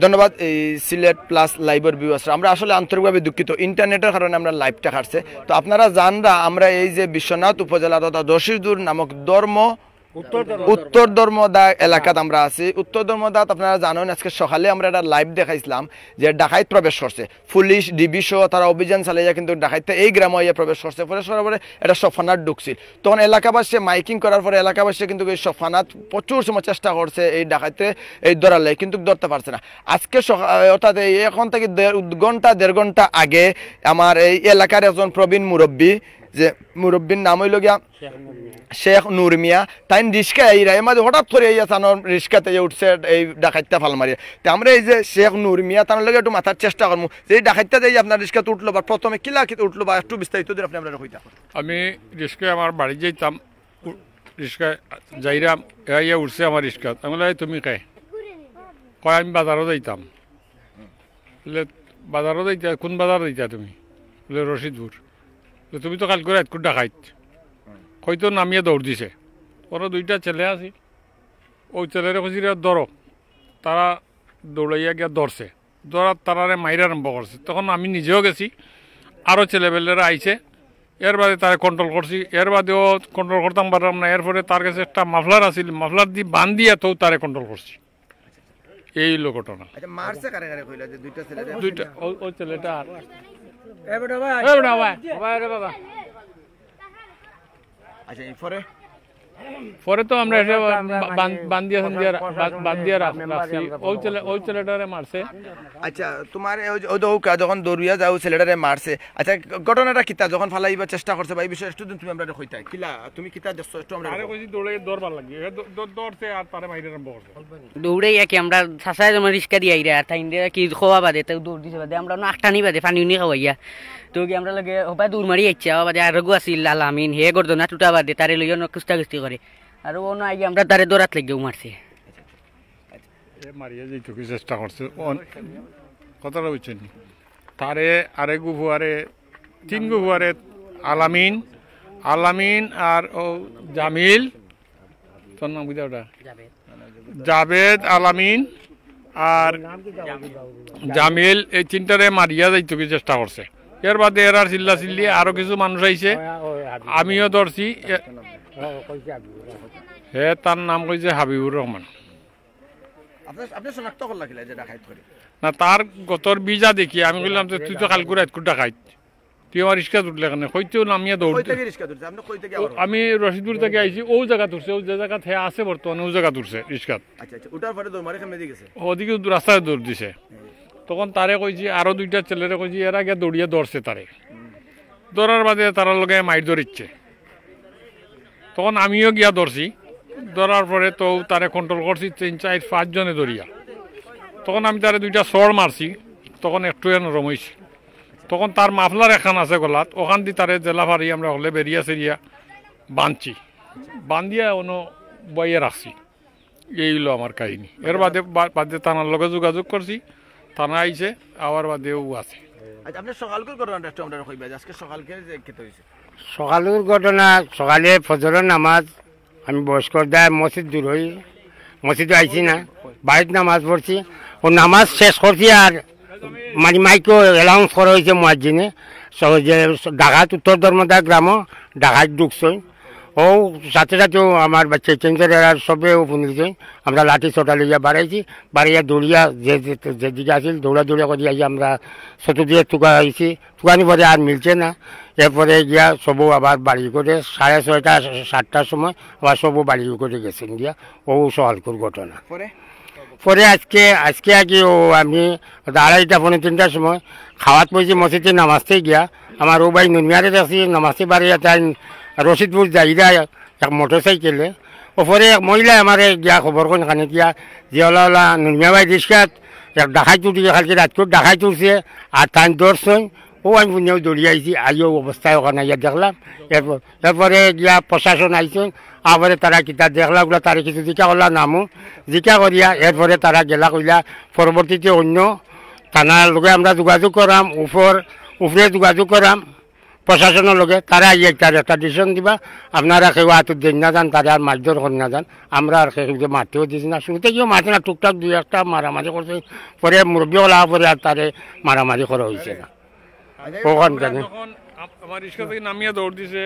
ধন্যবাদ সিলেট প্লাস লাইভের ভিউয়ার্স আমরা আসলে আন্তরিকভাবে দুঃখিত ইন্টারনেটের কারণে আমরা লাইভটা কাটছে তো আপনারা জানরা আমরা এই যে বিশ্বনাথ উপজেলা তথা দশিদুর নামক উত্তর ধর্মদা এলাকাতে আমরা আছি উত্তর ধর্মদাত আপনারা জানেন আজকে সকালে আমরা একটা লাইভ দেখাইছিলাম যে ডাকাইত প্রবেশ করছে পুলিশ ডিবি সহ তারা অভিযান চালিয়ে কিন্তু ডাকাইতে এই গ্রামে ইয়ে প্রবেশ করছে প্রবেশ করার পরে এটা সফানাত ঢুকছিল তখন এলাকাবাসী মাইকিং করার পরে এলাকাবাসী কিন্তু এই সফানাত প্রচুর সময় চেষ্টা করছে এই ডাকাইতে এই ধরালে কিন্তু ধরতে পারছে না আজকে অর্থাৎ এখন থেকে দেড় ঘন্টা আগে আমার এই এলাকার একজন প্রবীণ মুরব্বী যে মুরব্বীর নাম হইল গিয়া শেখ নূর মিয়া তাই রিক্সা এই মাঝে হঠাৎ করে এই আসানোর রিক্সাতে উঠছে এই ডাকাইতে ফাল মারিয়ে তো আমরা এই যে শেখ নূর মিয়া তার লগে একটু মাথার চেষ্টা করবো যে এই ডাকাইতে যাই আপনার রিক্সাতে উঠলো বা প্রথমে কিলা উঠলো বা একটু বিস্তারিত দিন আপনি আমরা কইতা আমি রিক্সায় আমার বাড়ি যাইতাম রিক্সায় যাইরাম ইয়া উঠছে আমার রিক্সাত আমি বলে তুমি কে কয় আমি বাজারও যাইতাম বলে বাজারও যাইতা কোন বাজার যাইতা তুমি বলে রশিদপুর তুমি তো কালকে রাত ডাকাইত হয়তো নামিয়ে দৌড় দিছে ওরা দুইটা ছেলে আছে ওই ছেলেরা খুঁজি ধরো তারা দৌড়াইয়া গিয়া ধরছে ধরার তারারে মাইরে আরম্ভ করছে তখন আমি নিজেও গেছি আরও ছেলেবেলেরা আইছে এর বাদে তারা কন্ট্রোল করছি এর বাদেও কন্ট্রোল করতাম পারলাম না এরপরে তার কাছে একটা মাফলার আছিল মাফলার দিয়ে বান দিয়ে তো তারে কন্ট্রোল করছি এই হলো ঘটনা দুইটা ওই ছেলেটা আর পরে তো আমরা বান্ধিয়া রাখছি ওই ছেলেটারে মারছে আচ্ছা তোমার যখন দৌড়িয়া যাও ছেলেটারে মারছে আচ্ছা ঘটনাটা কিতা যখন ফালাইবার চেষ্টা করছে বা এই বিষয়ে স্টুডেন্ট তুমি আমরা কইতা কিলা তুমি কিতা দেখছো একটু আমরা আরে কইছি দৌড়ে দৌড়বার লাগি দৌড়ছে আর তারে মাইরে আরম্ভ করছে দৌড়ে কি আমরা সাসায় জমা রিস্কা দি আইরা তাই কি খোয়া বাদে তো দৌড় দিছে বাদে আমরা না আটটা নি বাদে পানি নি খাওয়াইয়া তো কি আমরা লাগে হবা দূর মারি আইছে বাদে আর রগু আছিল লালামিন হে গর্দনা টুটা বাদে তারে লইয়া কুস্তাকুস্তি করে আর ও না আগে আমরা তারে দৌড়াত লাগেও মারছে মারিয়া যাইতে চেষ্টা করছে কথাটা বুঝছেন তারে আরে গুফুয়ারে তিন গুফুয়ারে আলামিন আর ও জামিল তোর নাম বুঝা ওটা জাবেদ আলামিন আর জামিল এই তিনটারে মারিয়া যাইতে চেষ্টা করছে এর বাদে এর আর চিল্লা চিল্লি আরো কিছু মানুষ আইছে আমিও ধরছি হে তার নাম কইছে হাবিবুর রহমান না তার গতর বিজা দেখি আমি বললাম যে তুই তো কালকে রাত ডাকাইত তুই আমার রিক্সা তুললে কেন হয়তো নামিয়ে দৌড় আমি রশিদপুর থেকে আইছি ও জায়গা তুলছে ও যে জায়গা থেকে আছে বর্তমানে ও জায়গা তুলছে রিক্সাত ওদিকে রাস্তায় দৌড় দিছে তখন তারে কইছি আরো দুইটা ছেলেরে কইছি এর আগে দৌড়িয়ে ধরছে তারে ধরার বাদে তারা লগে মাইর ধরিচ্ছে তখন আমিও গিয়া ধরছি ধরার পরে তো তারে কন্ট্রোল করছি 3-4-5 জনে ধরিয়া তখন আমি তারে দুইটা চড় মারছি তখন একটু নরম হয়েছি তখন তার মাফলার এখান আছে গলাত ওখান দিয়ে তারে জেলা ফারি আমরা হলে বেরিয়া সেরিয়া বাঁধছি বান্ধিয়া অন্য বইয়ে রাখছি এই হলো আমার কাহিনী এর বাদে থানার লগে যোগাযোগ করছি থানা আইছে আবার বাদেও আছে সকালের ঘটনা সকালে ফজরের নামাজ আমি বয়স্কর দেয় মসজিদ দূর হই মসজিদে আইছি না বাড়িতে নামাজ পড়ছি ও নামাজ শেষ করছি আর মানে মাইকেও অ্যালাউন্স করা হয়েছে মুয়াজ্জিনে যে ডাকাত উত্তর ধর্মদা গ্রাম ডাকাত ঢুকছে ও সাথে সাথেও আমার বাচ্চা চেঞ্জার আর সবেও শুনিছে আমরা লাঠি ছোটা লইয়া বাড়াইছি বাড়াইয়া দৌড়িয়া যেদিকে আসিল দৌড়িয়া করে আইয়া আমরা ছোটো দিয়ে টুকা আইছি টুকানি পরে আর মিলছে না এরপরে গিয়া সবও আবার বাড়ি করে 6:30-7টার সময় আবার সবও বাড়ি করে গেছেন গিয়া ও সকালকুর ঘটনা পরে আজকে আগে ও আমি 2:30-3টার সময় খাওয়াত পড়ছি মসজিদে নামাজতে গিয়া আমার ও ভাই নুনমিয়ারে আছি নামাজতে বাড়িয়া তাই রশিদপুর যাইরা এক মোটর সাইকেলে ওপরে এক মহিলা আমার গিয়া খবর কোন খানে গিয়া যে ওলা নুনমিয়া ভাই রিক্সাত এক ডাকাই তুলছে কালকে রাতকুর ডাকাই তুলছে আর তাই দৌড়ছেন ও আমি পুণ্যও দৌড়িয়ে আইছি আইও অবস্থায় ওখানে গিয়া দেখলাম এরপরে গিয়া প্রশাসন আইছেন আবারে তারা কিতা দেখলা ওগুলা তারা কিছু জিকা করলা নামো জিকা করিয়া এরপরে তারা গেলা কইলা পরবর্তীতে অন্য থানার লোকে আমরা যোগাযোগ করাম উপরে যোগাযোগ করাম প্রশাসনের লগে তারা তার একটা ডিসিশন দিবা আপনারা কেউ হাত দিন না যান তারা আর মারধর করে না যান আমরা আর কেউ মারতেও দিছি না শুরুতে কেউ মারছে না টুকটাক দুই একটা মারামারি করছে পরে মুরব্বী হলা পরে আর তারে মারামারি করা হয়েছে না ওখান থেকে যখন আমার রিক্সা থেকে নামিয়ে দৌড় দিছে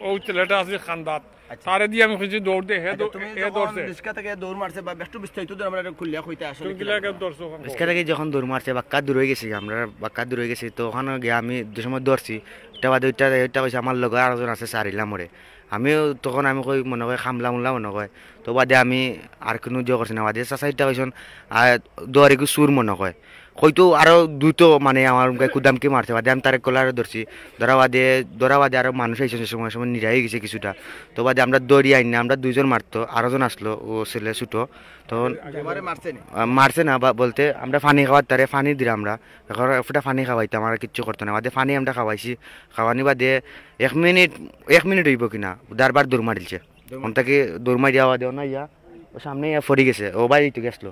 ও ছেলেটা আছে খান্দাত তারে দিয়ে আমি খুঁজি দৌড় দিয়ে তুমি হে দৌড়ছে রিস্কা থেকে দৌড় মারছে বা একটু বিস্তারিত আমরা এটা খুলিয়া কইতে আসলে কি কিলাকে দৌড়ছো রিক্সা থেকে যখন দৌড় মারছে বাক্কা দূর হয়ে গেছি আমরা বাক্কা দূর হয়ে গেছি তো ওখানে গিয়ে আমি যে সময় দৌড়ছি এটা বাদে ওইটা কইছে আমার লগে আরেকজন আছে সারিলা মরে আমিও তখন আমি কই মনে হয় খামলা মুলা মনে হয় তো বাদে আমি আর কোনো জয় করছি না বাদে চাচাইটা কইছেন আর দৌড়ে একটু সুর মনে হয় হয়তো আরো দ্রুত মানে আমার কুদামকে মারছে বাদে আমি তারে কলারে ধরছি ধরা বাদে আরো মানুষ আইসে সময় সময় নিরাই গেছে কিছুটা তো বাদে আমরা দৌড়ি আইনি আমরা দুইজন মারতো আরেকজন আসলো ও ছেলে ছুটো তখন মারছে না বা বলতে আমরা পানি খাওয়ার তারে পানি দিলাম আমরা একটা পানি খাওয়াইতাম আর কিচ্ছু করতো না বাদে পানি আমরা খাওয়াইছি খাওয়ানি বাদে 1 মিনিট হইব কিনা বারবার দৌড় মারিলছে ওনটাকে দৌড় মারি আওয়া দেও না ইয়া ও সামনে ফরি গেছে ও বাড়ি তো গেছলো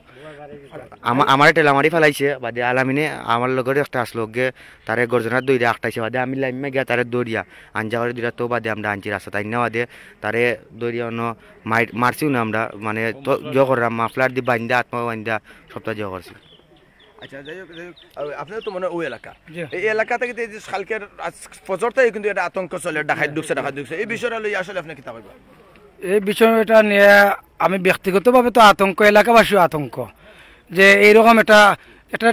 আমার টেলামারি ফেলাইছে বাদে আলামিনে আমার লগের একটা আসলো গে তারে গর্জনার দৌড়ে আটটাইছে বাদে আমি লাইমে গিয়া তারে দৌড়িয়া আঞ্জা করে দিলা তো বাদে আমরা আনছি রাস্তা তাই না বাদে তারে দৌড়িয়া অন্য মারছিও না আমরা মানে তো জয় করলাম মাফলার দিয়ে বান্ধা আত্মা বান্ধা সপ্তাহ জয় করছি আচ্ছা যাই হোক আপনার তো মনে হয় ওই এলাকা এই এলাকা থেকে এই যে কালকের ফজরটাই কিন্তু এটা আতঙ্ক চলে ডাকাত ঢুকছে এই বিষয়টা লই আসলে আপনি কি তা কইবা এই বিষয়টা নিয়ে আমি ব্যক্তিগতভাবে তো আতঙ্ক এলাকাবাসীও আতঙ্ক যে এইরকম একটা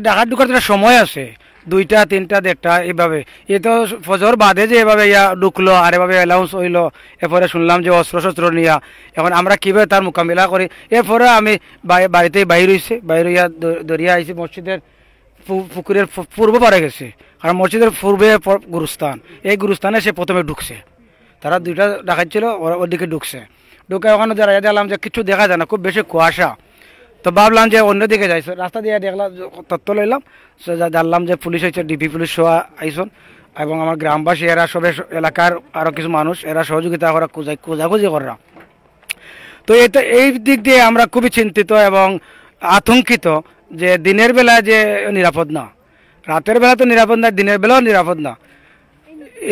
ডাকাত ঢুকার একটা সময় আছে 2টা 3টা 1টা এইভাবে এ তো ফজর বাদে যে এভাবে ইয়া ঢুকলো আর এভাবে অ্যালাউন্স হইলো এরপরে শুনলাম যে অস্ত্র শস্ত্র নিয়া এখন আমরা কীভাবে তার মোকাবিলা করি এরপরে আমি বাড়িতে বাইর হয়েছি বাইর হইয়া দরিয়া আইছি মসজিদের পুকুরের পূর্ব পারে গেছে কারণ মসজিদের পূর্বে গুরুস্থান এই গুরুস্থানে সে প্রথমে ঢুকছে তারা 2টা ডাকাত ছিল ওদিকে ঢুকছে ঢুকে ওখানে দাঁড়াইয়া দেখলাম যে কিছু দেখা যায় না খুব বেশি কুয়াশা তো ভাবলাম যে অন্যদিকে যাইছে রাস্তা দিয়ে দেখলাম তথ্য লইলাম জানলাম যে পুলিশ হয়েছে ডিপি পুলিশ সহ আইসন এবং আমার গ্রামবাসী এরা সবে এলাকার আরও কিছু মানুষ এরা সহযোগিতা করা খোঁজাখুঁজি করা তো এই দিক দিয়ে আমরা খুবই চিন্তিত এবং আতঙ্কিত যে দিনের বেলা যে নিরাপদ না রাতের বেলা তো নিরাপদ না দিনের বেলাও নিরাপদ না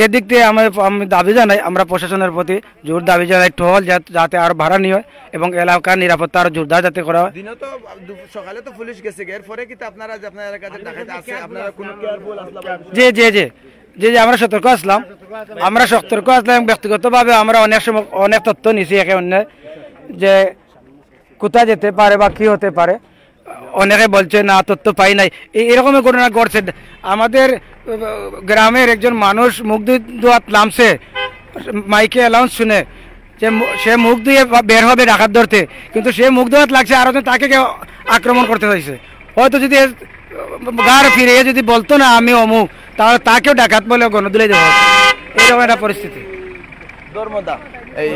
এদিক দিয়ে আমি দাবি জানাই আমরা প্রশাসনের প্রতি জোর দাবি জানাই টহল যাতে আর ভাড়া নিয়ে হয় এবং এলাকার নিরাপত্তা আরো জোরদার যাতে করা হয় দিনে তো সকালে তো পুলিশ গেছে এরপরে কি আপনারা যে আপনার এলাকাতে ডাকাত আছে আপনারা কোনো কেয়ারফুল আসলা জি আমরা সতর্ক আসলাম এবং ব্যক্তিগতভাবে আমরা অনেক সময় অনেক তথ্য নিছি একে অন্য যে কোথায় যেতে পারে বা কি হতে পারে অনেকে বলছে না তথ্য পাই নাই এরকমের ঘটনা ঘটছে আমাদের গ্রামের একজন মানুষ মুখ ধোয়াত নামছে মাইকে অ্যালাউন্স শুনে যে সে মুখ দিয়ে বের হবে ডাকাত ধরতে কিন্তু সে মুখ ধোয়াত লাগছে আরো তাকে কেউ আক্রমণ করতে চাইছে হয়তো যদি গার ফিরে যদি বলতো না আমি অমুক তাহলে তাকেও ডাকাত বলে গণদুলে দেওয়া এরকম একটা পরিস্থিতি ধর্মদা এই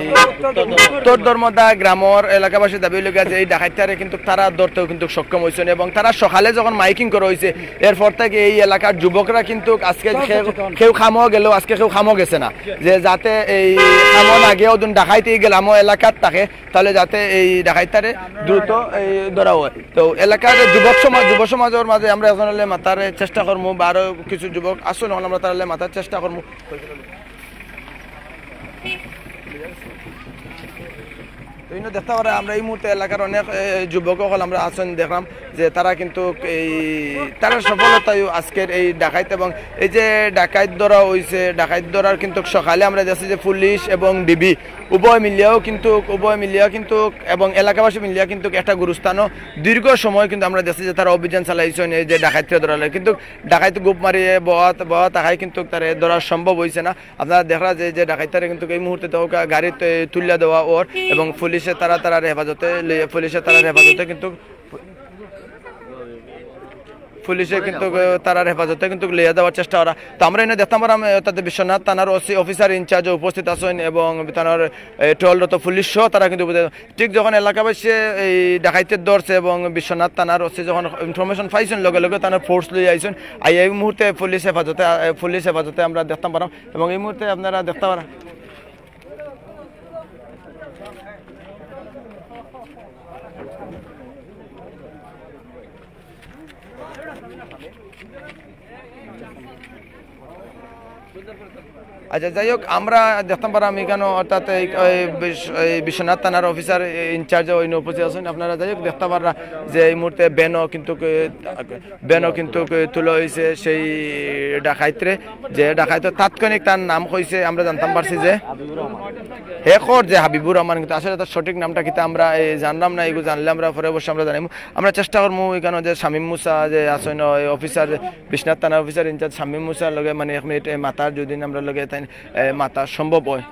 উত্তর ধর্মদা গ্রামের এলাকাবাসী দাবি লোক আছে এই ডাকাতটারে কিন্তু তারা ধরতেও কিন্তু সক্ষম হয়েছেন এবং তারা সকালে যখন মাইকিং করা হয়েছে এরপর থেকে এই এলাকার যুবকরা কিন্তু আজকে কেউ খামো গেল আজকে কেউ খামো গেছে না যে যাতে এই খামো না গিয়েও ডাকাইতে গেলাম এলাকার থাকে তাহলে যাতে এই ডাকাতটারে দ্রুত এই ধরা হয় তো এলাকার যুব সমাজের মাঝে আমরা এখন হলে মাতার চেষ্টা করবো বা আরো কিছু যুবক আসুন আমরা তাহলে মাতার চেষ্টা করবো দেখতে পারে আমরা এই মুহূর্তে এলাকার অনেক যুবক আমরা আছেন দেখলাম যে তারা কিন্তু এই তারা সফলতায় আজকের এই ডাকাইত এবং এই যে ডাকাইত ধরা হয়েছে ডাকাইত ধরার কিন্তু সকালে আমরা দেখছি যে পুলিশ এবং ডিবি উভয় মিলিয়াও কিন্তু এবং এলাকাবাসী মিলিয়া কিন্তু একটা গুরুস্থানও দীর্ঘ সময় কিন্তু আমরা দেখছি যে তারা অভিযান চালাইছেন এই যে ডাকাইতকে ধরালে কিন্তু ডাকাইত গুপ মারিয়ে বয়া তাকায় কিন্তু তারা ধরা সম্ভব হয়েছে না আপনারা দেখা যায় যে ডাকাইতারে কিন্তু এই মুহূর্তে তো গাড়িতে তুলিয়া দেওয়া ওর এবং পুলিশের তারা হেফাজতে কিন্তু তারার হেফাজতে কিন্তু লিয়ে দেওয়ার চেষ্টা করা তো আমরা এনে দেখতাম তাদের বিশ্বনাথ থানার অফিসার ইনচার্জ উপস্থিত আছেন এবং তার টহলরত পুলিশ সহ তারা কিন্তু ঠিক যখন এলাকাবাসী এই ডাকাইতে ধরছে এবং বিশ্বনাথ থানার যখন ইনফরমেশন পাইছেন লগে লগে তারা ফোর্স লই আইছেন এই মুহূর্তে পুলিশ হেফাজতে আমরা দেখতাম পারাম এবং এই মুহূর্তে আপনারা দেখতে পারেন আচ্ছা যাই হোক আমরা দেখতাম পারাম এখানে অর্থাৎ এই বিশ্বনাথ থানার অফিসার ইনচার্জ ওই উপস্থিত আছেন আপনারা যাই হোক দেখতে পারা যে এই মুহূর্তে বেনও কিন্তু তুলে হয়েছে সেই ডাকাইতরে যে ডাকাইত তাৎক্ষণিক তার নাম হয়েছে আমরা জানতাম পারছি যে হেকর যে হাবিবুর রহমান, কিন্তু আসলে তার সঠিক নামটা কিন্তু আমরা জানলাম না, এগুলো জানলে আমরা পরে অবশ্যই আমরা জানাবো। আমরা চেষ্টা করবো এখানে যে শামীম মুসা যে আসেন অফিসার বিশ্বনাথ থানার অফিসার ইনচার্জ শামীম মুসার লগে মানে এক মিনিট মাতার যদি আমরা লগে তাই মাতা সম্ভব হয়।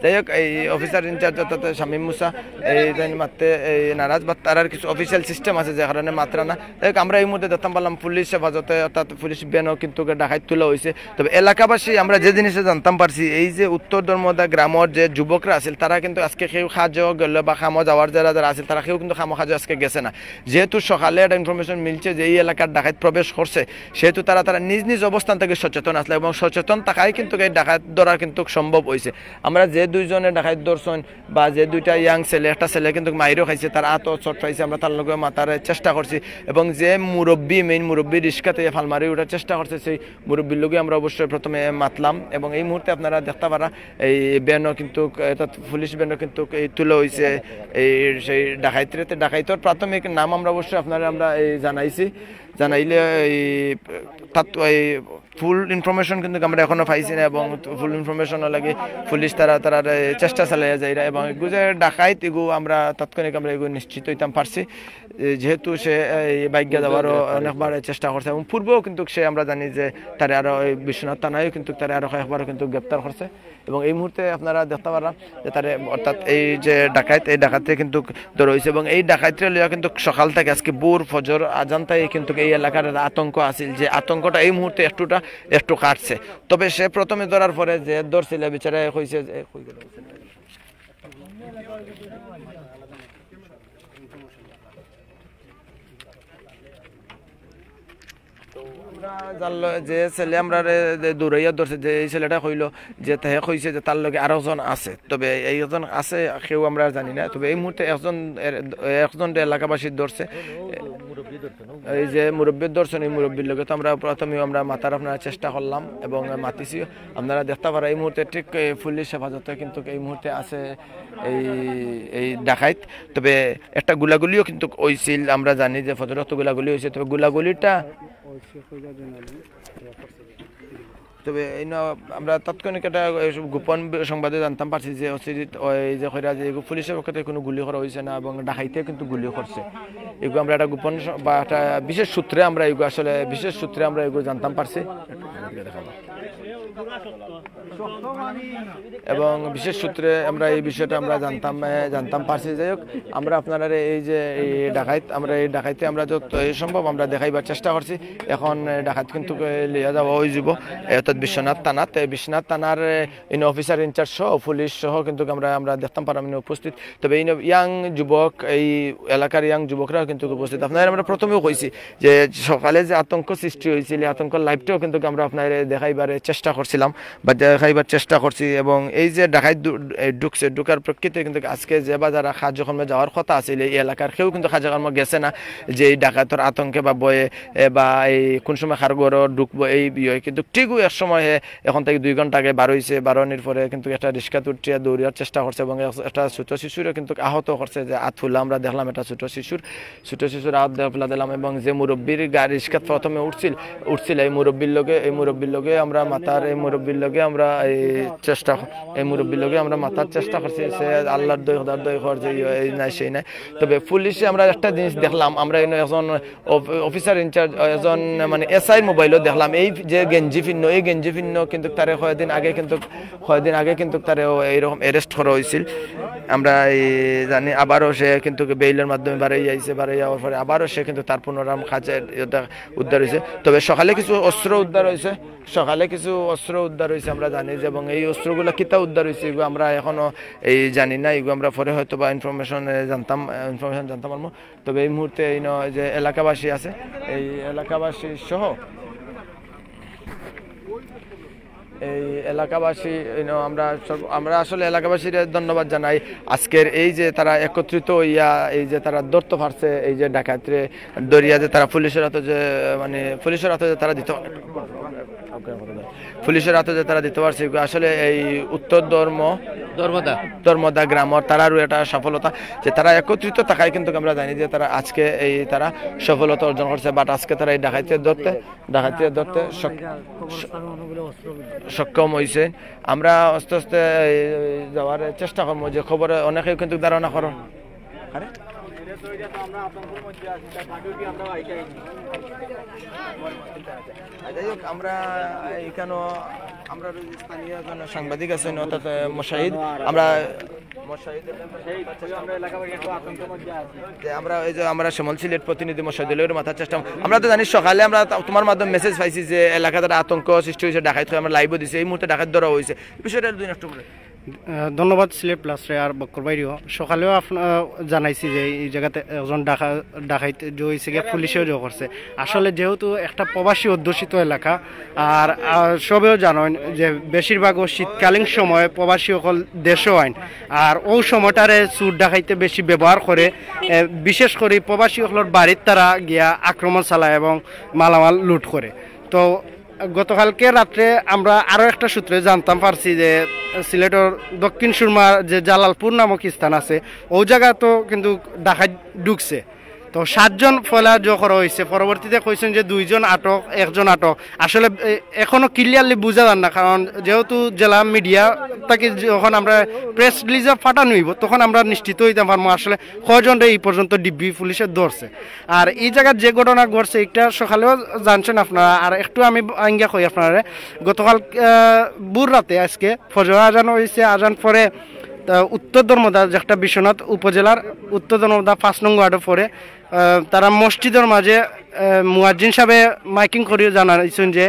যাই হোক এই অফিসার ইনচার্জ অর্থাৎ শামীম মুসা এই মাত্রে এই নারাজ বা তার কিছু অফিসিয়াল সিস্টেম আছে যে কারণে মাত্রা না। যাই হোক আমরা এই মুহূর্তে দেখতাম পারলাম পুলিশ হেফাজতে অর্থাৎ পুলিশ বেনও কিন্তু ডাকাত তোলা হয়েছে। তবে এলাকাবাসী আমরা যে জিনিসটা জানতাম পারছি এই যে উত্তর ধর্মদা গ্রামের যে যুবকরা আছে তারা কিন্তু আজকে কেউ খাজ গেল বা খামো যাওয়ার যারা যারা আছে তারা কেউ কিন্তু খামো খাজো আজকে গেছে না, যেহেতু সকালে একটা ইনফরমেশন মিলছে যে এই এলাকার ডাকাত প্রবেশ করছে সেহেতু তারা নিজ নিজ অবস্থান থেকে সচেতন আসলে এবং সচেতন থাকাই কিন্তু এই ডাকাত ধরা কিন্তু সম্ভব হয়েছে। আমরা যে দুইজনে ডাকাত ধরছেন বা যে দুইটা ইয়াং ছেলে একটা ছেলে কিন্তু মাইরও খাইছে তার আত চট পাইছে আমরা তার লগে মাতার চেষ্টা করছি এবং যে মেইন মুরব্বী রিস্কাতে ফালমারি ওঠার চেষ্টা করছে সেই মুরব্বীর লোকে আমরা অবশ্যই প্রথমে মাতলাম এবং এই মুহূর্তে আপনারা দেখতে পারা এই বেনও কিন্তু পুলিশ বেনও কিন্তু এই তুলে হয়েছে এই সেই ডাকাইতর প্রাথমিক নাম আমরা অবশ্যই আপনারা আমরা এই জানাইলে এই ফুল ইনফরমেশন কিন্তু আমরা এখনো পাইছি না এবং ফুল ইনফরমেশন লাগে পুলিশ তারা চেষ্টা চালাই যায় এবং এগুলো ডাকাইত এগু আমরা তাৎক্ষণিক আমরা এগুলো নিশ্চিত হইতাম পারছি যেহেতু সে বাইক যাওয়ারও অনেকবার চেষ্টা করছে এবং পূর্বেও কিন্তু সে আমরা জানি যে তারা আরও বিশ্বনাথ থানায়ও কিন্তু তারা আরও কয়েকবারও কিন্তু গ্রেপ্তার করছে এবং এই মুহূর্তে আপনারা দেখতে পারা যে তারা অর্থাৎ এই যে ডাকাইত এই ডাকাতে কিন্তু ধরা হয়েছে এবং এই ডাকাইতে লইয়া কিন্তু সকাল থেকে আজকে ভোর ফজর আজানতাই কিন্তু এই এলাকার আতঙ্ক আছিল যে আতঙ্কটা এই মুহূর্তে একটু কাটছে। তবে সে প্রথমে ধরার পরে যে ধরছিল বিচারে হয়েছে যে জানলো যে ছেলে আমরা দৌড়াইয়া ধরছে যে এই ছেলেটা কইল যে তাহে কইছে যে তার লগে আরো জন আছে, তবে এইজন আছে কেউ আমরা জানি না। তবে এই মুহূর্তে একজন এলাকাবাসী ধরছে এই যে মুরব্বীর দর্শন এই মুরব্বীর লগে তো আমরা প্রথমে আমরা মাতার আপনারা চেষ্টা করলাম এবং মাতিছি আপনারা দেখতে পারা এই মুহূর্তে ঠিক পুলিশ হেফাজতে কিন্তু এই মুহূর্তে আছে এই ডাকাইত। তবে একটা গুলাগুলিও কিন্তু হয়েছিল আমরা জানি যে ফজরত গুলাগুলি হয়েছে, তবে গুলাগুলিটা তবে এই আমরা তাৎক্ষণিক একটা গোপন সংবাদে জানতাম পারছি যে ওই যে পুলিশের পক্ষে কোনো গুলি করা হয়েছে না এবং ডাকাইতে কিন্তু গুলি করছে। এগুলো আমরা একটা গোপন বা একটা বিশেষ সূত্রে আমরা এগুলো জানতাম পারছি এবং বিশেষ সূত্রে আমরা এই বিষয়টা আমরা জানতাম পারছি। যাই হোক আমরা আপনারা এই যে এই ডাকাইত আমরা এই ডাকাইতে আমরা যত সম্ভব আমরা দেখাইবার চেষ্টা করছি। এখন ডাকাত কিন্তু লিয়া যাওয়া হয়ে যাব অর্থাৎ বিশ্বনাথ থানার ইন অফিসার ইনচার্জ সহ পুলিশ সহ কিন্তু আমরা দেখতাম পারাম উপস্থিত। তবে এই ইয়াং যুবক এই এলাকার ইয়াং যুবকরা কিন্তু উপস্থিত। আপনারা আমরা প্রথমেও কইছি যে সকালে যে আতঙ্ক সৃষ্টি হয়েছিল আতঙ্ক লাইভটাও কিন্তু আমরা আপনার দেখাইবার চেষ্টা করছিলাম বা দেখাইবার চেষ্টা করছি এবং এই যে ডাকাইত ঢুকার প্রকৃতি কিন্তু আজকে যে বা যারা খাদ্যকর্মে যাওয়ার কথা আছিল এই এলাকার কেউ কিন্তু খাদ্যকর্ম গেছে না যে এই ডাকাতর আতঙ্কে বা বয়ে বা এই কোন সময় খারগর ঢুকবো এই বিষয় কিন্তু ঠিকও এক সময় এখন থেকে 2 ঘন্টা আগে বারোনির পরে কিন্তু একটা রিক্সা উঠিয়া দৌড়ার চেষ্টা করছে এবং একটা ছোট শিশুরও কিন্তু আহত করছে যে আত ফুলা আমরা দেখলাম এটা ছোট শিশুর আহত ফেলা দিলাম এবং যে মুরব্বীর গাড়ি রিক্সা প্রথমে উঠছিল এই মুরব্বীর লগে আমরা মাতার এই মুরব্বীর লগে আমরা এই মুরব্বীর লগে আমরা মাতার চেষ্টা করছি সে আল্লাহর দয় হওয়ার যে নাই সেই নাই। তবে পুলিশে আমরা একটা জিনিস দেখলাম আমরা একজন অফিসার ইনচার্জ একজন মানে এসআই মোবাইলও দেখলাম এই যে গেঞ্জি ফিন্ন কিন্তু তারে কয়েকদিন আগে কিন্তু তারে এইরকম অ্যারেস্ট করা হয়েছিল আমরা এই জানি। আবারও সে কিন্তু বেইলের মাধ্যমে বাড়াই যাওয়ার পরে আবারও সে কিন্তু তার পুনরাম খাঁচে উদ্ধার হয়েছে। তবে সকালে কিছু অস্ত্র উদ্ধার হয়েছে আমরা জানি যে এবং এই অস্ত্রগুলো কিতা উদ্ধার হয়েছে এগুলো আমরা এখনো এই জানি না, এগুলো আমরা পরে হয়তো বা ইনফরমেশন জানতাম পারবো। তবে এই মুহূর্তে এই যে এলাকাবাসী আছে এই এলাকাবাসী সহ এই এলাকাবাসী আমরা আসলে এলাকাবাসীর ধন্যবাদ জানাই আজকের এই যে তারা একত্রিত হইয়া এই যে তারা ধরতে পারছে এই যে ডাকাতরে দরিয়া যে তারা পুলিশের হাতে যে মানে পুলিশের হাতে যে তারা দিতে পারছে আসলে এই উত্তর ধর্মদা গ্রামর তারারও একটা সফলতা যে তারা একত্রিত থাকায় কিন্তু আমরা জানি যে তারা আজকে এই তারা সফলতা অর্জন করছে বাট আজকে তারা এই ডাকাইতে ধরতে সক্ষম হয়েছে আমরা আস্তে আস্তে যাওয়ার চেষ্টা করবো যে খবরে অনেকেই কিন্তু ধারণা করো আমরা এখানে আমরা স্থানীয় সাংবাদিক আছেন অর্থাৎ মোশাহিদ আমরা আমরা শ্যামল সিলেট প্রতিনিধি মোশাহিদুলের মাথার চেষ্টা আমরা তো জানি সকালে আমরা তোমার মাধ্যমে মেসেজ পাইছি যে এলাকাতে আতঙ্ক সৃষ্টি হয়েছে ডাকাত আমরা লাইভও দিছি এই মুহূর্তে ডাকাত ধরা হয়েছে বিষয়টা দুই নষ্ট করে ধন্যবাদ সিলেট প্লাসরে আর বক্কর বাইরেও সকালেও জানাইছি যে এই জায়গাতে একজন ডাকাইত যে হয়েছে গিয়ে পুলিশেও যে করছে আসলে যেহেতু একটা প্রবাসী অধ্যুষিত এলাকা আর সবেও জানেন যে বেশিরভাগও শীতকালীন সময় প্রবাসী সকল দেশও আইন আর ওই সময়টারে চুর ডাকাইতে বেশি ব্যবহার করে বিশেষ করে প্রবাসী সকলের বাড়ির তারা গিয়া আক্রমণ চালায় এবং মালামাল লুট করে তো গতকালকে রাত্রে আমরা আরও একটা সূত্রে জানতাম পারছি যে সিলেটের দক্ষিণ সুরমার যে জালালপুর নামক স্থান আছে ওই জায়গা তো কিন্তু ডাকাত ঢুকছে তো 7 জন ফলা করা হয়েছে পরবর্তীতে কইছেন যে 2 জন আটক 1 জন আটক আসলে এখনো ক্লিয়ারলি বোঝা যান না কারণ যেহেতু জেলা মিডিয়া তাকে যখন আমরা প্রেস রিলিজে ফাটানো হইব তখন আমরা নিশ্চিত হইতে পারবো আসলে কয়জনরে এই পর্যন্ত ডিবি পুলিশে ধরছে আর এই জায়গার যে ঘটনা ঘটছে এটা সকালেও জানছেন আপনারা আর একটু আমি আঙ্গা কই আপনারা গতকাল বুর রাতে আজকে ফজর আজান হয়েছে আজান পরে উত্তর ধর্মদা যেটা বিশ্বনাথ উপজেলার উত্তর ধর্মদা 5 নং ওয়ার্ডে পড়ে তারা মসজিদের মাঝে মুয়াজ্জিন সাহেব মাইকিং করিয়ে জানাইছেন যে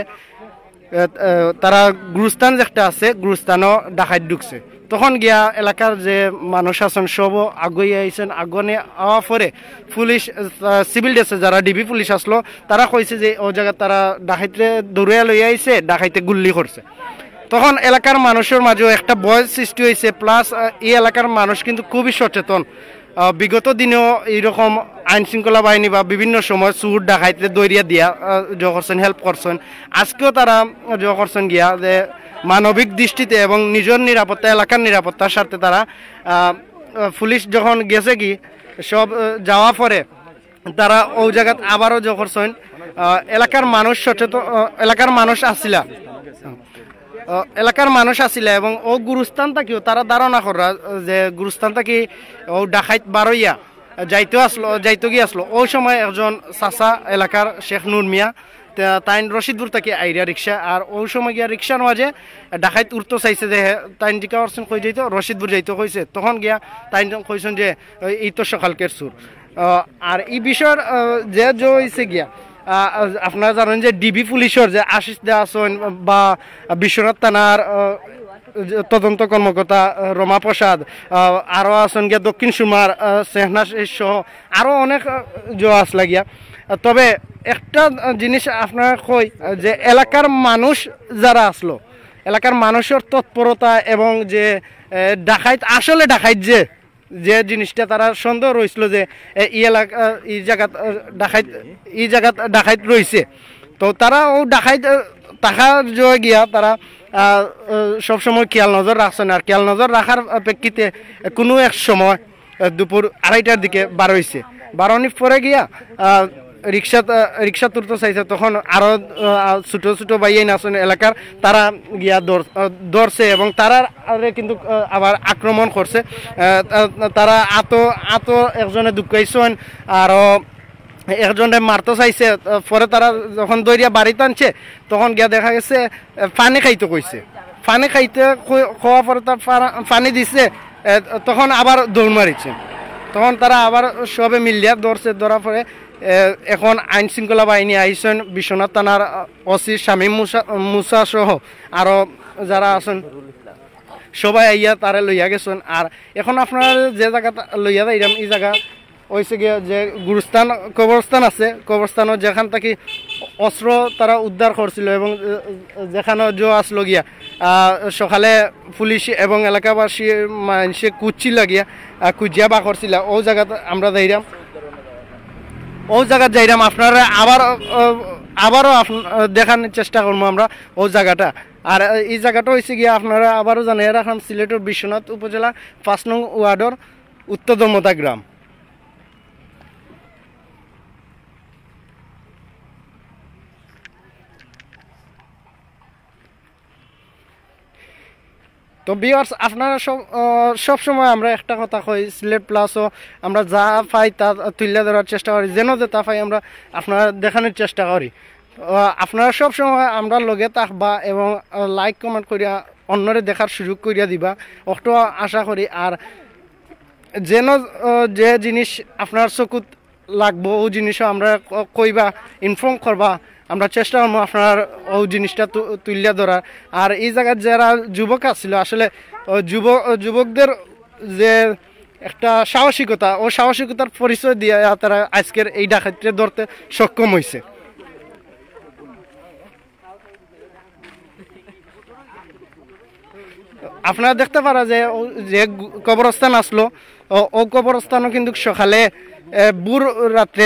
তারা গুরুস্থান যেটা আছে গুরুস্থানও ডাকাত ঢুকছে তখন গিয়া এলাকার যে মানুষ আছেন সব আগুয়ে আইছেন আগুনে আওয়া পরে পুলিশ সিভিল ড্রেসে যারা ডিবি পুলিশ আসলো তারা কইছে যে ও জায়গা তারা ডাকাইতে দৌড়িয়া লইয়া আইছে ডাকাইতে গুল্লি করছে তখন এলাকার মানুষের মাঝেও একটা ভয় সৃষ্টি হয়েছে প্লাস এই এলাকার মানুষ কিন্তু খুবই সচেতন বিগত দিনেও এইরকম আইন শৃঙ্খলা বাহিনী বা বিভিন্ন সময় চুর ডাকাইতে দৌড়িয়া দিয়া করছেন হেল্প করছেন আজকেও তারা করছেন গিয়া যে মানবিক দৃষ্টিতে এবং নিজের নিরাপত্তা এলাকার নিরাপত্তার স্বার্থে তারা পুলিশ যখন গেছে কি সব যাওয়া পরে তারা ওই জায়গাত আবারও করছেন এলাকার মানুষ সচেতন এলাকার মানুষ আসিলা এবং ও গুরুস্থান থাকিও তারা ধারণা করা যে গুরুস্থান থাকি ও ডাকাইত বারইয়া যাইতে গিয়ে আসলো ওই সময় একজন চাচা এলাকার শেখ নুর মিয়া তাইন রশিদপুর থেকে আইরিয়া রিক্সা আর ওই সময় গিয়া রিক্সার মাঝে ডাকাইত উঠতে চাইছে যে তাইন জিকা করছেন কই যাইতো রশিদপুর যাইতে কইছে তখন গিয়া তাইন কইছেন যে এই তো সকালকের সুর আর এই বিষয়ের যে হয়েছে গিয়া আপনারা জানেন যে ডিবি পুলিশের যে আশিস দে আসন বা বিশ্বনাথ থানার তদন্ত কর্মকর্তা রমা প্রসাদ আরও আছেন গিয়া দক্ষিণ সুরমার সেহনা সহ আরও অনেক আস লাগিয়া তবে একটা জিনিস আপনারা কই যে এলাকার মানুষ যারা আসলো এলাকার মানুষের তৎপরতা এবং যে ডাকাইত আসলে ডাকাইত যে জিনিসটা তারা সন্দেহ রয়েছিল যে এই এলাকা এই জায়গাত ডাকাইত রয়েছে তো তারা ও ডাকাইত টাকার গিয়া তারা সবসময় খেয়াল নজর রাখছেন আর খেয়াল নজর রাখার প্রেক্ষিতে কোনো এক সময় দুপুর 2:30টার দিকে বারোনির পরে গিয়া রিক্সা তুলতে চাইছে তখন আরো ছোট ছোট বাইয়াই আছেন এলাকার তারা গিয়া ধরছে এবং তারা কিন্তু আবার আক্রমণ করছে তারা আতো একজনে দুঃখাইছেন আরো একজনে মারতে চাইছে পরে তারা যখন দৌড়িয়া বাড়িতে আনছে তখন গিয়া দেখা গেছে পানি খাইতে কইছে পানি খাইতে খাওয়া পরে তার পানি দিছে তখন আবার দৌড় মারিছে তখন তারা আবার সবে মিলিয়া ধরা পরে এখন আইন শৃঙ্খলা বাহিনী আইসেন বিশ্বনাথ থানার ওসি শামীম মুসা সহ আরো যারা আছেন সবাই আইয়া তারা লইয়া গেছেন আর এখন আপনারা যে জায়গা লইয়া যাইরাম এই জায়গা হয়েছে গিয়ে যে গুরুস্থান কবরস্থান আছে কবরস্থানও যেখান থেকে অস্ত্র তারা উদ্ধার করছিল এবং যেখানে জো আসলো গিয়া সকালে পুলিশ এবং এলাকাবাসী মানুষে কুচি লাগিয়া কুচিয়া বা করছিল ও জায়গাতে আমরা যাইরাম ও জায়গা যাইরাম আপনারা আবারও দেখানোর চেষ্টা করবো আমরা ও জায়গাটা। আর এই জায়গাটা হয়েছে গিয়ে আপনারা আবারও জানিয়ে রাখলাম সিলেটের বিশ্বনাথ উপজেলা 5 নং ওয়ার্ডের উত্তর দমতা গ্রাম। তো ভিউয়ার্স আপনারা সব সময় আমরা একটা কথা কই সিলেট প্লাসও আমরা যা পাই তা তুলে ধরার চেষ্টা করি, যেন যে তা পাই আমরা আপনারা দেখানোর চেষ্টা করি। আপনারা সব সময় আমরা লগে থাকবা এবং লাইক কমেন্ট করিয়া অন্যরে দেখার সুযোগ করিয়া দিবা অত আশা করি। আর যেন যে জিনিস আপনার চকুত লাগবো ও জিনিসও আমরা কইবা ইনফর্ম করবা, আমরা চেষ্টা করবো আপনার ওই জিনিসটা তুলিয়া ধরার। আর এই জায়গায় যারা যুবক আসছিল আসলে যুবকদের যে একটা সাহসিকতা ও সাহসিকতার পরিচয় দিয়ে তারা আজকের এই ডাকাতিটা ধরতে সক্ষম হয়েছে। আপনারা দেখতে পারা যে কবরস্থান আসলো ও কবরস্থানও কিন্তু সকালে বুর রাত্রে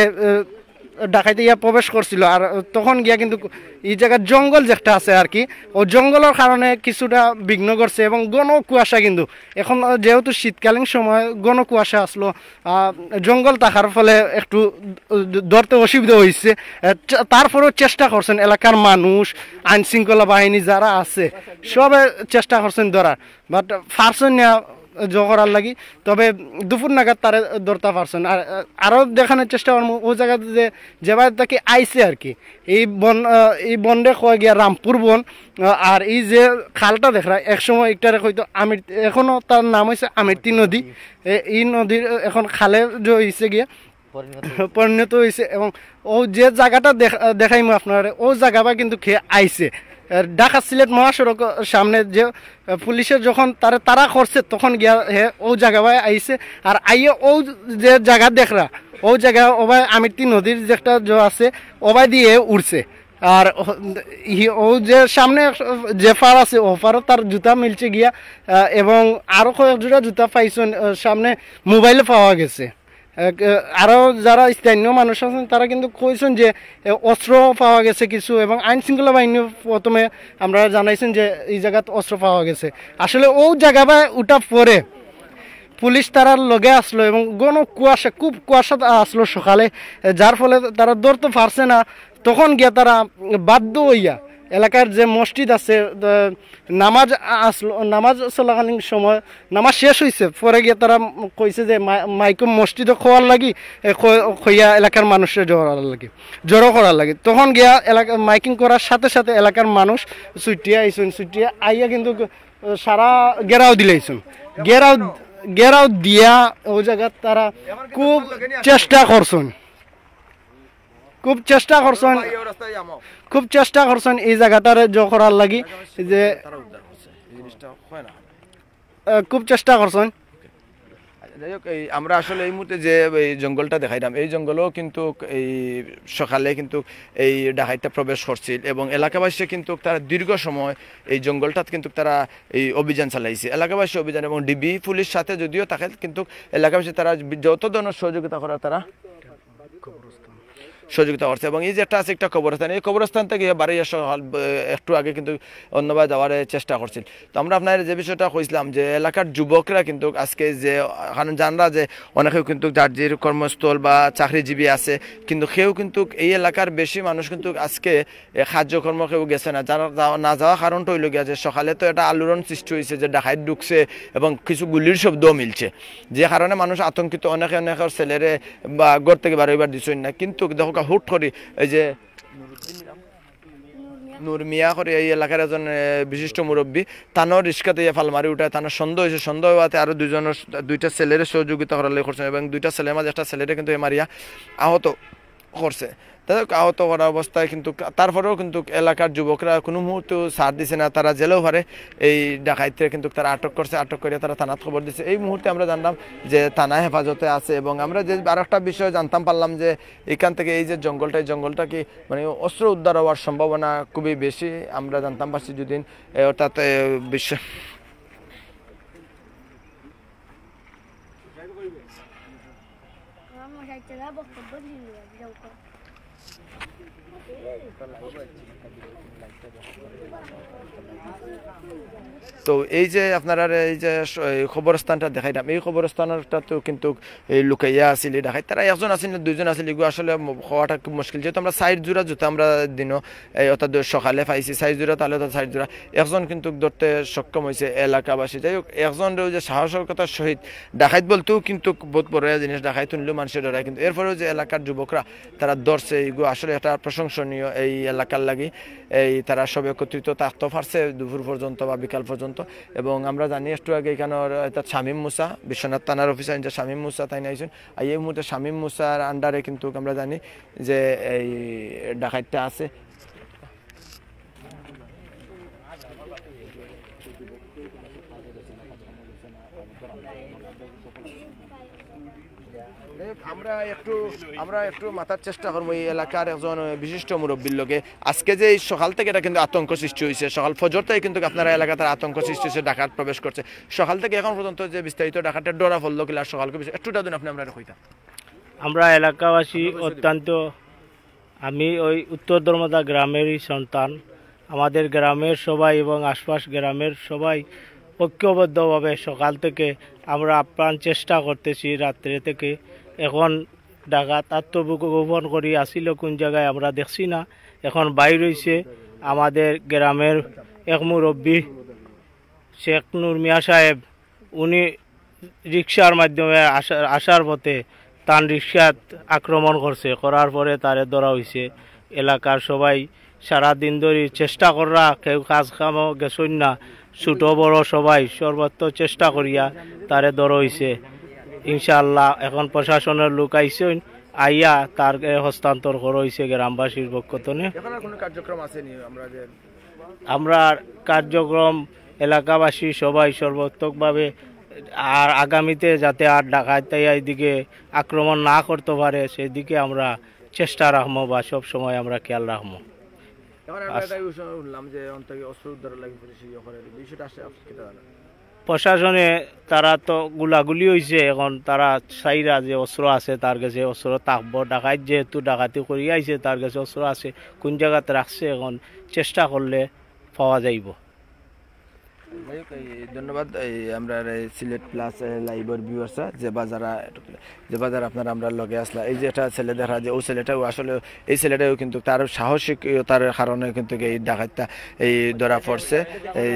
ডাকাইতে ইয়া প্রবেশ করছিল। আর তখন গিয়া কিন্তু এই জায়গার জঙ্গল যেটা আছে আর কি ও জঙ্গলের কারণে কিছুটা বিঘ্ন করছে এবং ঘন কুয়াশা কিন্তু এখন যেহেতু শীতকালীন সময় ঘন কুয়াশা আসলো জঙ্গল থাকার ফলে একটু ধরতে অসুবিধা হয়েছে। তারপরেও চেষ্টা করছেন এলাকার মানুষ আইন শৃঙ্খলা বাহিনী যারা আছে সবে চেষ্টা করছেন ধরার, বাট পারছেন না করার লাগি। তবে দুপুর নাগাদ তারা ধরতে পারছেন। আর আরও দেখানোর চেষ্টা করবো ও জায়গাতে যেভাবে তাকে আইসে আর কি এই বনরে কয়ে গিয়া রামপুর বন। আর এই যে খালটা দেখরা একসময় একটারে হয়তো এখনও তার নাম হয়েছে আমিরতি নদী। এই নদীর এখন খালে হয়েছে গিয়া পরিণত হয়েছে এবং ও যে জায়গাটা দেখাইমো আপনারা ও জায়গাটা কিন্তু খেয়ে আইসে ঢাকা সিলেট মহাসড়ক সামনে যে পুলিশের যখন তারা করছে তখন গিয়া হে ও জায়গায় আইসে। আর আইয়ে ও যে জায়গা দেখরা ও জায়গা ওবাই আমিরতি নদীর যেটা আছে ওবাই দিয়ে উঠছে। আর ও যে সামনে যে ফার আছে ও ফারও তার জুতা মিলছে গিয়া এবং আরও কয়েক জোড়া জুতা পাইছেন, সামনে মোবাইলে পাওয়া গেছে। আরও যারা স্থানীয় মানুষ আছেন তারা কিন্তু কইছেন যে অস্ত্র পাওয়া গেছে কিছু এবং আইন শৃঙ্খলা বাহিনী প্রথমে আমরা জানাইছেন যে এই জায়গাতে অস্ত্র পাওয়া গেছে। আসলে ও জায়গায় উঠা পরে পুলিশ তারার লগে আসলো এবং ঘন কুয়াশা খুব কুয়াশা আসলো সকালে, যার ফলে তারা ধরতে পারছে না। তখন গিয়া তারা বাধ্য হইয়া এলাকার যে মসজিদ আছে নামাজ আসলো, নামাজ চলাকালীন সময় নামাজ শেষ হয়েছে পরে গিয়ে তারা কইছে যে মাইকো মসজিদে খোয়ার লাগি খইয়া এলাকার মানুষের জড়ো করার লাগি। তখন গিয়া এলাকা মাইকিং করার সাথে সাথে এলাকার মানুষ ছুটিয়া আইসুন, ছুটিয়া আইয়া কিন্তু সারা গেরাও দিলাইছুন। গেরাও দিয়া ওই জায়গা তারা খুব চেষ্টা করছেন এই জায়গাটারে করার লাগি যে খুব চেষ্টা করছেন। যাই হোক আমরা আসলে এই মুহূর্তে যে এই জঙ্গলটা দেখাইলাম এই জঙ্গলেও কিন্তু এই সকালে কিন্তু এই ডাকাইতটা প্রবেশ করছিল এবং এলাকাবাসী কিন্তু তারা দীর্ঘ সময় এই জঙ্গলটাতে কিন্তু তারা এই অভিযান চালাইছে, এলাকাবাসী অভিযান এবং ডিবি পুলিশ সাথে যদিও থাকে কিন্তু এলাকাবাসী তারা যত ধরনের সহযোগিতা করার তারা সহযোগিতা করছে। এবং এই যে একটা আছে একটা কবরস্থান, এই কবরস্থান থেকে বাড়ি একটু আগে কিন্তু অন্যভাবে যাওয়ার চেষ্টা করছিল। তো আমরা আপনার যে বিষয়টা কইছিলাম যে এলাকার যুবকরা কিন্তু আজকে যে কারণ জানরা যে অনেকেও কিন্তু যার কর্মস্থল বা চাকরিজীবী আছে কিন্তু কেউ কিন্তু এই এলাকার বেশি মানুষ কিন্তু আজকে কার্যকর্ম কেউ গেছে না। না যাওয়া কারণটা হইল গিয়া যে সকালে তো একটা আলোড়ন সৃষ্টি হয়েছে যে ডাকাত ঢুকছে এবং কিছু গুলির শব্দও মিলছে, যে কারণে মানুষ আতঙ্কিত। অনেকের ছেলেরে বা ঘর থেকে বারোইবার দিচ্ছেন না, কিন্তু দেখো হুট করি এই যে নূর মিয়া করে এই এলাকার একজন বিশিষ্ট মুরব্বী তানও রিক্সাতে ফালমারি উঠায়, তার সন্দেহ হয়েছে, সন্দেহ হওয়াতে আরও দুইটা ছেলের সহযোগিতা করার লেগে করছেন এবং দুইটা ছেলের মাঝে একটা ছেলেরে কিন্তু মারিয়া আহত করছে, তাদের আহত করা অবস্থায় কিন্তু তারপরেও কিন্তু এলাকার যুবকরা কোনো মুহূর্তে ছাড় দিছে না, তারা জেলেও পারে এই ডাকাইতে কিন্তু তারা আটক করছে, আটক করে তারা থানাত খবর দিচ্ছে। এই মুহূর্তে আমরা জানলাম যে থানা হেফাজতে আছে এবং আমরা যে আর একটা বিষয় জানতাম পারলাম যে এখান থেকে এই যে জঙ্গলটা, এই জঙ্গলটা কি মানে অস্ত্র উদ্ধার হওয়ার সম্ভাবনা খুবই বেশি আমরা জানতাম পারছি দুদিন, অর্থাৎ বিশ্ব তো এই যে আপনারা এই যে খবরস্থানটা দেখাইলাম, এই খবরস্থানটা তো কিন্তু এই লুকাইয়া আসিল দেখাই, তারা একজন আসিল না দুইজন আসিল, এগুলো আসলে হওয়াটা খুব মুশকিল। যেহেতু আমরা সাইড জোড়া জুতা আমরা দিনও অর্থাৎ সকালে পাইছি সাইড জোড়া, তাহলে তো সাইড জোড়া একজন কিন্তু ধরতে সক্ষম হয়েছে এলাকাবাসী। যাই হোক, একজনের যে সাহসিকতার সহিত ডাকাইত বলতেও কিন্তু বহুত বড় জিনিস, ডাকাইত তুললেও মানুষের ডরায়, কিন্তু এরপরেও যে এলাকার যুবকরা তারা ধরছে, এগুলো আসলে একটা প্রশংসনীয় এই এলাকার লাগি। এই তারা সব একত্রিত থাকতে পারছে দুপুর পর্যন্ত বা বিকাল পর্যন্ত। এবং আমরা জানি একটু আগে এখানে শামীম মুসা, বিশ্বনাথ থানার অফিসার যে শামীম মুসা তাই নাইছেন, আর এই মুহূর্তে শামীম মুসার আন্ডারে কিন্তু আমরা জানি যে এই ডাকাইতটা আছে। আমরা একটু মাথার চেষ্টা করবো এই এলাকার একজন বিশিষ্ট মুরব্বীর লগে। আজকে যে সকাল থেকে এটা কিন্তু আতঙ্ক সৃষ্টি হয়েছে, সকাল ফজর থেকে কিন্তু আপনারা এলাকাতে আতঙ্ক সৃষ্টি হয়েছে, ডাকাত প্রবেশ করছে সকাল থেকে এখন পর্যন্ত যে বিস্তারিত ডাকাতের ডরা ফললো কিলা সকালকে একটুটা দিন আপনি আমরা কইতাম। আমরা এলাকাবাসী অত্যন্ত, আমি ওই উত্তর ধর্মদা গ্রামেরই সন্তান, আমাদের গ্রামের সবাই এবং আশপাশ গ্রামের সবাই ঐক্যবদ্ধভাবে সকাল থেকে আমরা আপ্রাণ চেষ্টা করতেছি রাত্রে থেকে। এখন ডাকাত আত্মগোপন করি আসিল কোন জায়গায় আমরা দেখছি না, এখন বাইর হইছে আমাদের গ্রামের এক মুরব্বী শেখ নূর মিয়া সাহেব, উনি রিক্সার মাধ্যমে আসার পথে তার রিক্সাত আক্রমণ করছে, করার পরে তারে ধরা হয়েছে। এলাকার সবাই সারাদিন ধরে চেষ্টা করা, কেউ কাজ কামও গেছই না, ছোটো বড় সবাই সর্বত্র চেষ্টা করিয়া তারে ধরা হয়েছে। ইনশাআল্লাহ এখন প্রশাসনের লোক আইসেন, আইয়া তার হস্তান্তর করা হয়েছে গ্রামবাসীর পক্ষ থেকে। আমরা কার্যক্রম এলাকাবাসী সবাই সর্বাত্মকভাবে আর আগামীতে যাতে আর ডাকাত এইদিকে আক্রমণ না করতে পারে সেদিকে আমরা চেষ্টা রাখবো বা সব সময় আমরা খেয়াল রাখবো। প্রশাসনে তারা তো গুলাগুলি হয়েছে, এখন তারা চাইরা যে অস্ত্র আছে তার কাছে অস্ত্র থাকবো, ডাকাত যেহেতু ডাকাতি করি আইছে তার কাছে অস্ত্র আছে, কোন জায়গাতে রাখছে এখন চেষ্টা করলে পাওয়া যাইব। ধন্যবাদ। আমরা সিলেট প্লাস লাইভের ভিউয়ার্স যে বাজার আপনারা আমরা লগে আসলা, এই যে একটা ছেলে দেখা যে ও ছেলেটাও আসলে এই ছেলেটাও কিন্তু তার সাহসিকতার কারণে কিন্তু এই ডাকাতটা এই ধরা পড়ছে, এই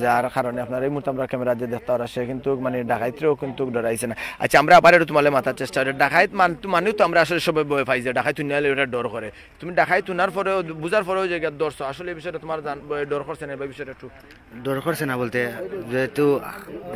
যার কারণে আপনার এই মুহূর্তে আমরা ক্যামেরা যে দেখতে পারা সে কিন্তু মানে ডাকাইতেও কিন্তু ডরাইছে না। আচ্ছা, আমরা আবার একটু তোমালে মাথার চেষ্টা করি, ডাকাইত মানেও তো আমরা আসলে সবাই ভয় পাই যে ডাকাইত নিলে ওটা ডর করে, তুমি ডাকাইত তুনার পরেও বুঝার পরেও যে ডরছো, আসলে এই বিষয়টা তোমার ডর করছে না? এই বিষয়টা একটু ডর করছে না বলতে, যেহেতু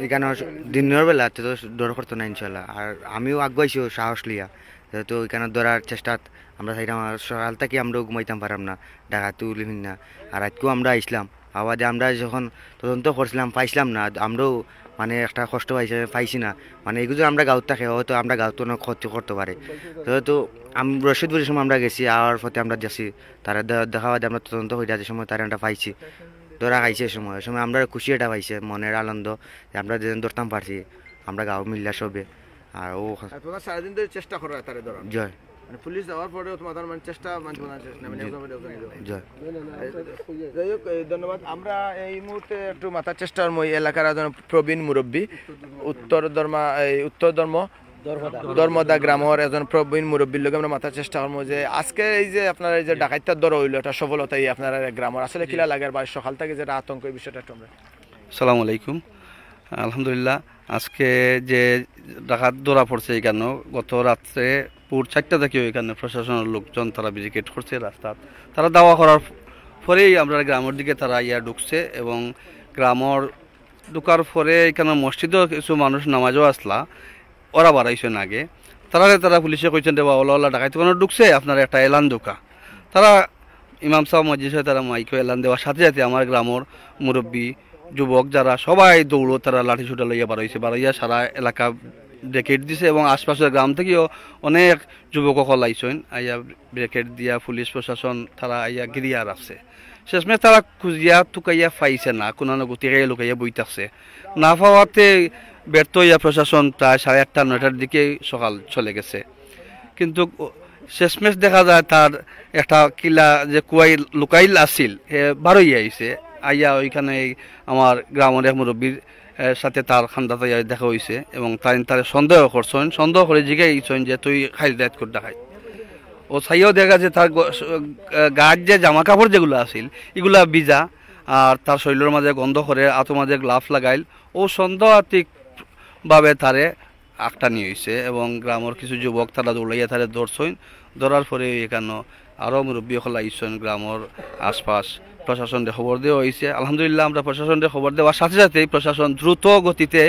এখানে দিনের বেলা তো ডর করতো না ইনশাল্লাহ, আর আমিও আগুয়াইছি সাহস লিয়া, যেহেতু এখানে ধরার চেষ্টা আমরা চাইলাম, সকাল থেকে আমরাও ঘুমাইতাম পারাম না, ডাকাতি উলিমিন না, আর আজকেও আমরা আসলাম আবাদে, আমরা যখন তদন্ত করছিলাম পাইছিলাম না, আমরাও মানে একটা কষ্ট পাইছি না, মানে এগুলো আমরা গাঁত থাকে হয়তো আমরা গাঁত অনেক ক্ষতি করতে পারে, যেহেতু রশিদপুরের সময় আমরা গেছি, আর পথে আমরা দেখছি তারা দেখা বাদে আমরা তদন্ত হয়ে যে সময় তারা আমরা পাইছি ধরা খাইছে, সময় আমরা খুশি এটা পাইছে, মনের আনন্দ আমরা যেদিন ধরতাম পারছি আমরা গাঁও মিল্লা সবে। আর ও সারাদিন ধরে চেষ্টা করা তারে ধরা, জয় মানে পুলিশ যাওয়ার পরেও তোমার মানে চেষ্টা জয়। যাই হোক, ধন্যবাদ। আমরা এই মুহূর্তে একটু মাথার চেষ্টার মই এলাকার একজন প্রবীণ মুরব্বী, উত্তর ধর্মদা গ্রামের একজন প্রবীণ মুরব্বীর লোক আমরা মাথার চেষ্টা করবো যে আজকে এই যে আপনারা এই যে ডাকাইতার দর হইলো এটা সফলতাই আপনার গ্রামের আসলে কিলা লাগে, বা সকাল থেকে যেটা আতঙ্ক এই বিষয়টা একটু আমরা। আসসালামু আলাইকুম। আলহামদুলিল্লাহ, আজকে যে ডাকাত ধরা পড়ছে এখানে গত রাত্রে পুর 4টা থেকে এখানে প্রশাসনের লোকজন তারা ব্যারিকেড করছে রাস্তা, তারা দাওয়া করার পরেই আমরা গ্রামের দিকে তারা ঢুকছে, এবং গ্রামের ঢুকার পরে এখানে মসজিদেও কিছু মানুষ নামাজও আসলা, ওরা বাড়াইছেন আগে, তারা পুলিশে কইছেন রে ওলা ডাকাইতে কোনো ঢুকছে আপনার একটা এলান ঢোকা তারা ইমাম সাহেব মসজিদ সাহেব তারা মাইকে এলান দেওয়ার সাথে সাথে আমার গ্রামের মুরব্বী যুবক যারা সবাই দৌড়ো তারা লাঠি ছুটা লইয়া বাড়াইয়া সারা এলাকা ব্রেকেট দিছে এবং আশপাশের গ্রাম থেকেও অনেক যুবক সকল আইসেন আইয়া ব্রেকেট দিয়া পুলিশ প্রশাসন তারা আইয়া গিরিয়া রাখছে শেষমেশ তারা খুঁজিয়া টুকাইয়া পাইছে না কোনো গতিকে লুকাইয়া বই থাকছে না পাওয়াতে ব্যর্থ হইয়া প্রশাসন প্রায় 8:30 9টার দিকে সকাল চলে গেছে কিন্তু শেষমেশ দেখা যায় তার একটা কিলা যে কুয়াই লুকাইল আসিল বারোই আইছে আইয়া ওইখানে আমার গ্রামের এক মুরব্বীর সাথে তার খান্দাতে দেখা হয়েছে এবং তার সন্দেহ করছেন সন্দেহ করে জিজ্ঞাসন যে তুই খাইল দায়িত্ব করে দেখাই ও ছাইও দেখা যে তার গাছ যে জামা কাপড় যেগুলো আসিল এগুলা ভিজা আর তার শরীরের মাঝে গন্ধ করে আতো মাঝে গ্লাভ লাগাইল ও সন্দেহাত্মিকভাবে তারে আটটা নিয়ে হয়েছে এবং গ্রামের কিছু যুবক তারা দৌড়াইয়া তারে ধরছেন ধরার পরে এখানে আরও মুরব্বী সকল আইসেন গ্রামের আশপাশ প্রশাসনকে খবর দেওয়া হয়েছে আলহামদুলিল্লাহ আমরা প্রশাসনকে খবর দেওয়ার সাথে সাথেই প্রশাসন দ্রুত গতিতে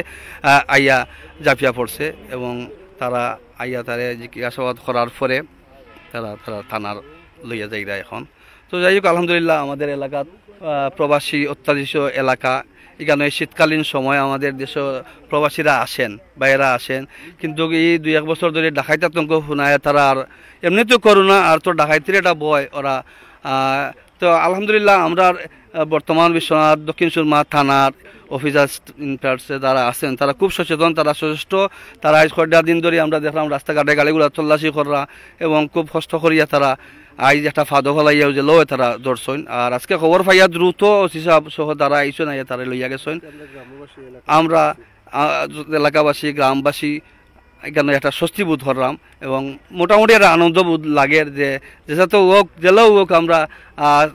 আইয়া জাপিয়া পড়ছে এবং তারা আইয়া তারে জিজ্ঞাসাবাদ করার পরে তারা থানার লইয়া যাইরা এখন তো যাই হোক আলহামদুলিল্লাহ আমাদের এলাকাত প্রবাসী অত্যাধিক এলাকা এখানে শীতকালীন সময় আমাদের দেশ প্রবাসীরা আসেন বাইরা আসেন কিন্তু এই 2-1 বছর ধরে ডাকাইত আতঙ্ক শুনায় তারা আর এমনিতে করোনা আর তো ডাকাইতির একটা ভয় ওরা তো আলহামদুলিল্লাহ আমরা বর্তমান বিশ্বনাথ দক্ষিণ সুরমা থানার অফিসার ইনচার্জে যারা আছেন তারা খুব সচেতন তারা সচেষ্ট তারা আজ কয়েকটা দিন ধরে আমরা দেখলাম রাস্তাঘাটে গাড়িগুলো তল্লাশি করা এবং খুব কষ্ট করিয়া তারা আজ একটা ফাঁদো ফলাইয়াও যে লয় তারা ধরছেন আর আজকে খবর পাইয়া দ্রুত হিসাব সহ তারা আইসেন আইয়া তারা লইয়া গেছেন আমরা এলাকাবাসী গ্রামবাসী এখানে একটা স্বস্তি বোধ করলাম এবং মোটামুটি একটা আনন্দ বোধ লাগে যে যেহেতু হোক জেলাও হোক আমরা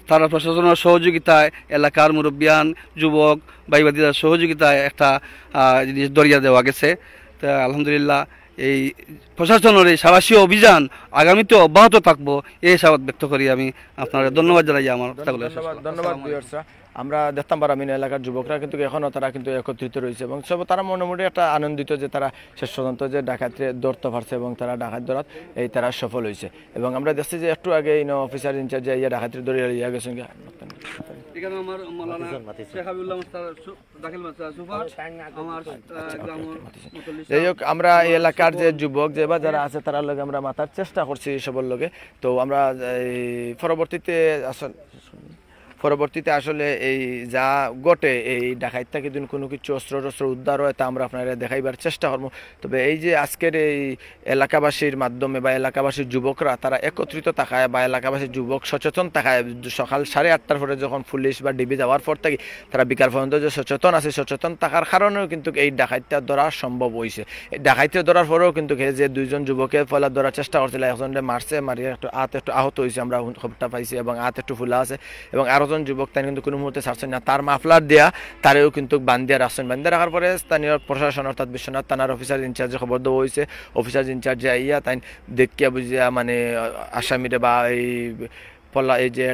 তারা প্রশাসনের সহযোগিতায় এলাকার মুরব্বিয়ান যুবক ভাইবাদীদের সহযোগিতায় একটা জিনিস দরিয়া দেওয়া গেছে তা আলহামদুলিল্লাহ এই প্রশাসনের এই সাবাসী অভিযান আগামীতে অব্যাহত থাকবো এই সাবাদ ব্যক্ত করি আমি আপনার ধন্যবাদ জানাই আমার ধন্যবাদ আমরা দেখতাম পারামিন এলাকার যুবকরা কিন্তু এখনও তারা কিন্তু একত্রিত রয়েছে এবং সব তারা মোটামুটি একটা আনন্দিত যে তারা শেষ পর্যন্ত যে ডাকাতে ধরতে পারছে এবং তারা ডাকাত ধরাত এই তারা সফল হয়েছে এবং আমরা দেখছি যে একটু আগে অফিসার ইনচার্জ ইয়া ডাকাতির ধরে ইয়া গেছেন যাই হোক আমরা এই এলাকার যে যুবক যে বা যারা আছে তারা লগে আমরা মাথার চেষ্টা করছি সবার লগে তো আমরা পরবর্তীতে আসলে এই যা ঘটে এই ডাকাইত থেকে যদি কোনো কিছু অস্ত্র উদ্ধার হয় তা আমরা আপনারা দেখাইবার চেষ্টা করবো তবে এই যে আজকের এই এলাকাবাসীর মাধ্যমে বা এলাকাবাসীর যুবকরা তারা একত্রিত থাকায় বা এলাকাবাসীর যুবক সচেতন থাকায় সকাল 8:30 পরে যখন পুলিশ বা ডিবি যাওয়ার পর থেকে তারা বিকাল পর্যন্ত যে সচেতন আছে সচেতন থাকার কারণেও কিন্তু এই ডাকাইতটা ধরা সম্ভব হয়েছে এই ডাকাইতে ধরার পরেও কিন্তু যে 2জন যুবকে ফলা ধরার চেষ্টা করছিল একজনকে মারছে মারিয়ে একটু আহত হয়েছে আমরা খবরটা পাইছি এবং একটু ফুলা আছে এবং আরো যুবক তাই কিন্তু কোনো মুহূর্তে ছাড়ছেন না তার মাফলার দেয়া তারেও কিন্তু বান্ধিয়া রাখছেন বান্ধিয়া রাখার পরে স্থানীয় প্রশাসন অর্থাৎ বিশ্বনাথ থানার অফিসার ইনচার্জে খবর দেওয়া হয়েছে অফিসার ইনচার্জে আইয়া তাই দেখিয়া বুঝিয়া মানে আসামিরে বা এই পল্লা এই যে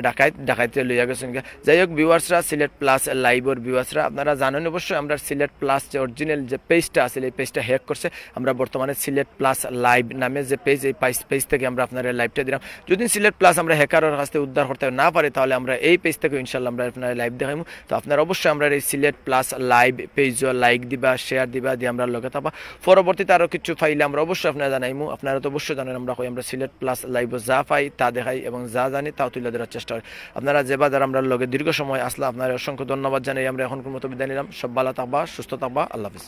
ডাকাইতে লইয়া গেছেন। যাই হোক ভিউয়ার্সরা, সিলেট প্লাস লাইভর ভিউয়ার্সরা, আপনারা জানেন অবশ্যই আমরা সিলেট প্লাস যে অরিজিনাল যে পেজটা আছে এই পেজটা হ্যাক করছে। আমরা বর্তমানে সিলেট প্লাস লাইভ নামে যে পেজ, এই পেজ থেকে আমরা আপনারা লাইভটা দিলাম। যদি সিলেট প্লাস আমরা হ্যাকারের কাছ থেকে উদ্ধার করতে না পারি তাহলে আমরা এই পেজ থেকে ইনশাল্লাহ আমরা আপনারা লাইভ দেখাইমু। তো আপনারা অবশ্যই আমরা এই Sylhet plus live page like দিবা, শেয়ার দিবা, দিয়ে আমরা লগে থাকবা। পরবর্তীতে আরও কিছু ফাইলে আমরা অবশ্যই আপনারা জানাইমু। আপনারা তো অবশ্যই জানেন আমরা সিলেট প্লাস লাইভ যা পাই তা দেখাই এবং যা জানি তাও তুলে ধরার চেষ্টা করি। আপনারা যে বাজার আমরা লগে দীর্ঘ সময় আসলে আপনার অসংখ্য ধন্যবাদ জানাই। আমরা এখন মতো বিদায় নিলাম। সব ভালো থাকবা, সুস্থ থাকবা, আল্লাহ হাফিজ।